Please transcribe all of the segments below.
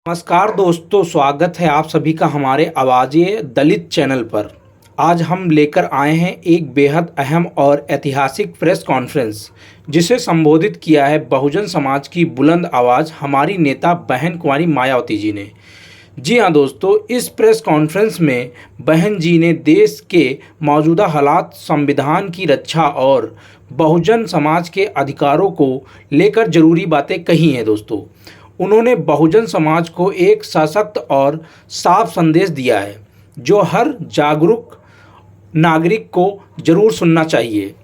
नमस्कार दोस्तों, स्वागत है आप सभी का हमारे आवाज़े दलित चैनल पर। आज हम लेकर आए हैं एक बेहद अहम और ऐतिहासिक प्रेस कॉन्फ्रेंस, जिसे संबोधित किया है बहुजन समाज की बुलंद आवाज़ हमारी नेता बहन कुंवारी मायावती जी ने। जी हाँ दोस्तों, इस प्रेस कॉन्फ्रेंस में बहन जी ने देश के मौजूदा हालात, संविधान की रक्षा और बहुजन समाज के अधिकारों को लेकर जरूरी बातें कही हैं। दोस्तों, उन्होंने बहुजन समाज को एक सशक्त और साफ संदेश दिया है जो हर जागरूक नागरिक को जरूर सुनना चाहिए।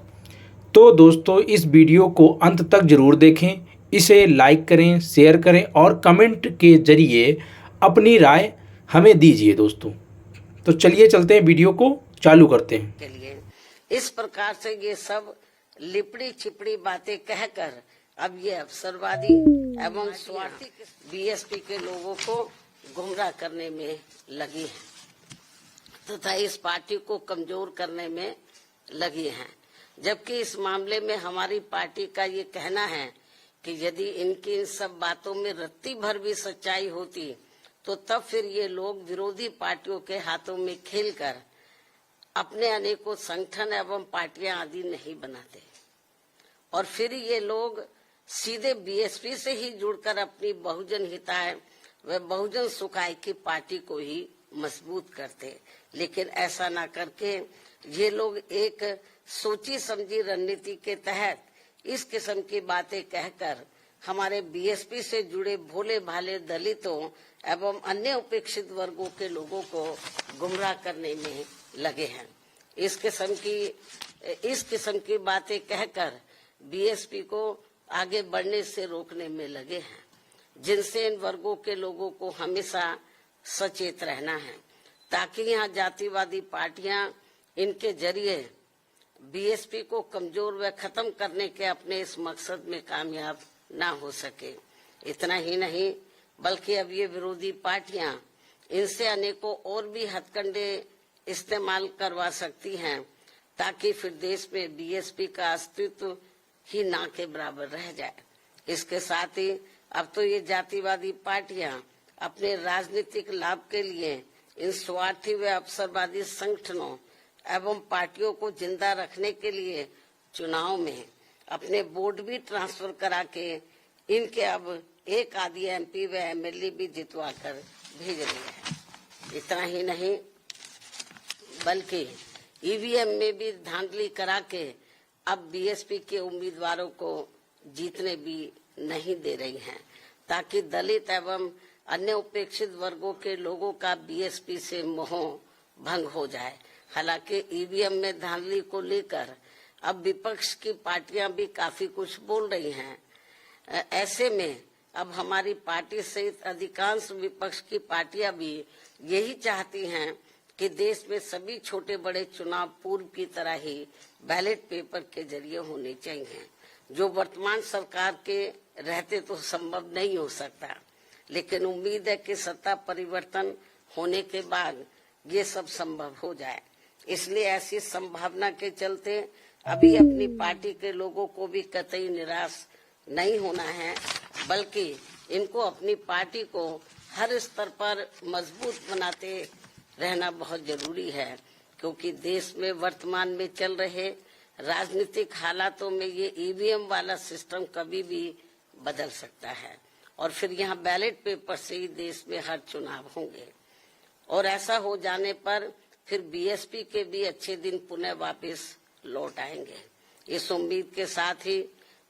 तो दोस्तों, इस वीडियो को अंत तक जरूर देखें, इसे लाइक करें, शेयर करें और कमेंट के जरिए अपनी राय हमें दीजिए। दोस्तों, तो चलिए चलते हैं, वीडियो को चालू करते हैं। के लिए इस प्रकार से ये सब लिपड़ी छिपड़ी बातें कहकर अब ये अवसरवादी एवं स्वार्थी बीएसपी के लोगों को गुमराह करने में लगी है तथा इस पार्टी को कमजोर करने में लगी है। जबकि इस मामले में हमारी पार्टी का ये कहना है कि यदि इनकी इन सब बातों में रत्ती भर भी सच्चाई होती तो तब फिर ये लोग विरोधी पार्टियों के हाथों में खेलकर अपने अनेकों संगठन एवं पार्टियां आदि नहीं बनाते और फिर ये लोग सीधे बीएसपी से ही जुड़कर अपनी बहुजन हिताय व बहुजन सुखाय की पार्टी को ही मजबूत करते। लेकिन ऐसा ना करके ये लोग एक सोची समझी रणनीति के तहत इस किस्म की बातें कहकर हमारे बीएसपी से जुड़े भोले भाले दलितों एवं अन्य उपेक्षित वर्गों के लोगों को गुमराह करने में लगे हैं। इस किस्म की बातें कहकर बीएसपी को आगे बढ़ने से रोकने में लगे हैं, जिनसे इन वर्गों के लोगों को हमेशा सचेत रहना है ताकि यहाँ जातिवादी पार्टियां इनके जरिए बीएसपी को कमजोर व खत्म करने के अपने इस मकसद में कामयाब ना हो सके। इतना ही नहीं बल्कि अब ये विरोधी पार्टियां इनसे अनेकों और भी हथकंडे इस्तेमाल करवा सकती हैं ताकि फिर देश में बीएसपी का अस्तित्व ही ना के बराबर रह जाए। इसके साथ ही अब तो ये जातिवादी पार्टियां अपने राजनीतिक लाभ के लिए इन स्वार्थी व अवसरवादी संगठनों एवं पार्टियों को जिंदा रखने के लिए चुनाव में अपने बोर्ड भी ट्रांसफर करा के इनके अब एक आधी एमपी व एमएलए भी जितवा कर भेज रही है। इतना ही नहीं बल्कि ईवीएम में भी धांधली करा के अब बीएसपी के उम्मीदवारों को जीतने भी नहीं दे रही हैं ताकि दलित एवं अन्य उपेक्षित वर्गों के लोगों का बीएसपी से मोह भंग हो जाए। हालांकि ईवीएम में धांधली को लेकर अब विपक्ष की पार्टियां भी काफी कुछ बोल रही हैं। ऐसे में अब हमारी पार्टी सहित अधिकांश विपक्ष की पार्टियां भी यही चाहती हैं कि देश में सभी छोटे बड़े चुनाव पूर्व की तरह ही बैलेट पेपर के जरिए होने चाहिए, जो वर्तमान सरकार के रहते तो संभव नहीं हो सकता। लेकिन उम्मीद है कि सत्ता परिवर्तन होने के बाद ये सब संभव हो जाए। इसलिए ऐसी संभावना के चलते अभी अपनी पार्टी के लोगों को भी कतई निराश नहीं होना है, बल्कि इनको अपनी पार्टी को हर स्तर पर मजबूत बनाते रहना बहुत जरूरी है, क्योंकि देश में वर्तमान में चल रहे राजनीतिक हालातों में ये ईवीएम वाला सिस्टम कभी भी बदल सकता है और फिर यहाँ बैलेट पेपर से ही देश में हर चुनाव होंगे और ऐसा हो जाने पर फिर बीएसपी के भी अच्छे दिन पुनः वापस लौट आएंगे। इस उम्मीद के साथ ही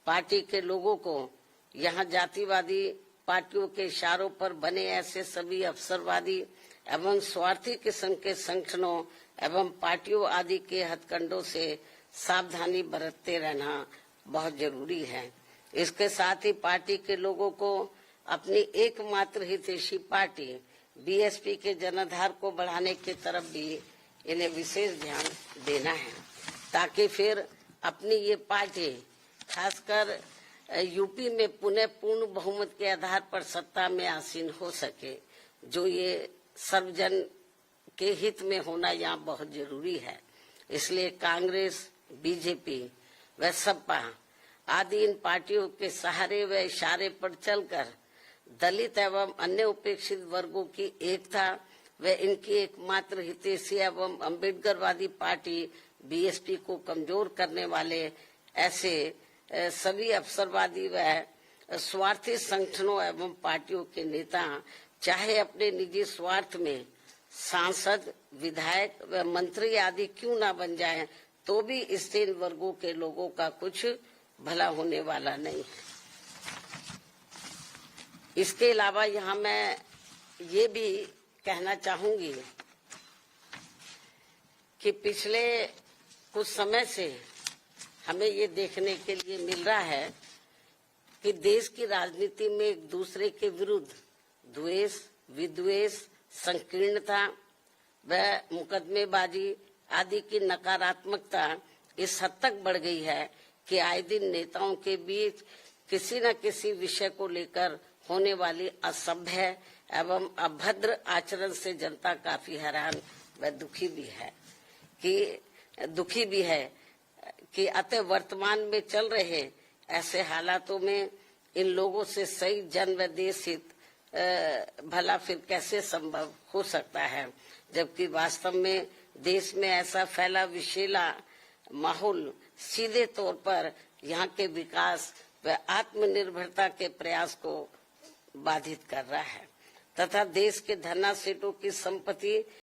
पार्टी के लोगों को यहाँ जातिवादी पार्टियों के इशारों पर बने ऐसे सभी अवसरवादी एवं स्वार्थी किस्म के संगठनों एवं पार्टियों आदि के हथकंडों से सावधानी बरतते रहना बहुत जरूरी है। इसके साथ ही पार्टी के लोगों को अपनी एकमात्र हितैषी पार्टी बीएसपी के जनाधार को बढ़ाने की तरफ भी इन्हें विशेष ध्यान देना है ताकि फिर अपनी ये पार्टी खासकर यूपी में पुनः पूर्ण बहुमत के आधार पर सत्ता में आसीन हो सके, जो ये सर्वजन के हित में होना यहाँ बहुत जरूरी है। इसलिए कांग्रेस, बीजेपी व सपा आदि इन पार्टियों के सहारे व इशारे पर चलकर दलित एवं अन्य उपेक्षित वर्गों की एकता व इनकी एकमात्र हितैषी एवं अम्बेडकरवादी पार्टी बीएसपी को कमजोर करने वाले ऐसे सभी अवसरवादी व स्वार्थी संगठनों एवं पार्टियों के नेता चाहे अपने निजी स्वार्थ में सांसद, विधायक व मंत्री आदि क्यों ना बन जाएं, तो भी इससे इन वर्गों के लोगों का कुछ भला होने वाला नहीं है। इसके अलावा यहाँ मैं ये भी कहना चाहूंगी कि पिछले कुछ समय से हमें ये देखने के लिए मिल रहा है कि देश की राजनीति में एक दूसरे के विरुद्ध द्वेष, विद्वेष, संकीर्णता व मुकदमेबाजी आदि की नकारात्मकता इस हद तक बढ़ गई है कि आए दिन नेताओं के बीच किसी न किसी विषय को लेकर होने वाली असभ्य एवं अभद्र आचरण से जनता काफी हैरान व दुखी भी है कि अतः वर्तमान में चल रहे ऐसे हालातों में इन लोगों से सही जन व देश हित भला फिर कैसे संभव हो सकता है, जबकि वास्तव में देश में ऐसा फैला विषैला माहौल सीधे तौर पर यहाँ के विकास व आत्मनिर्भरता के प्रयास को बाधित कर रहा है तथा देश के धनासेठों की संपत्ति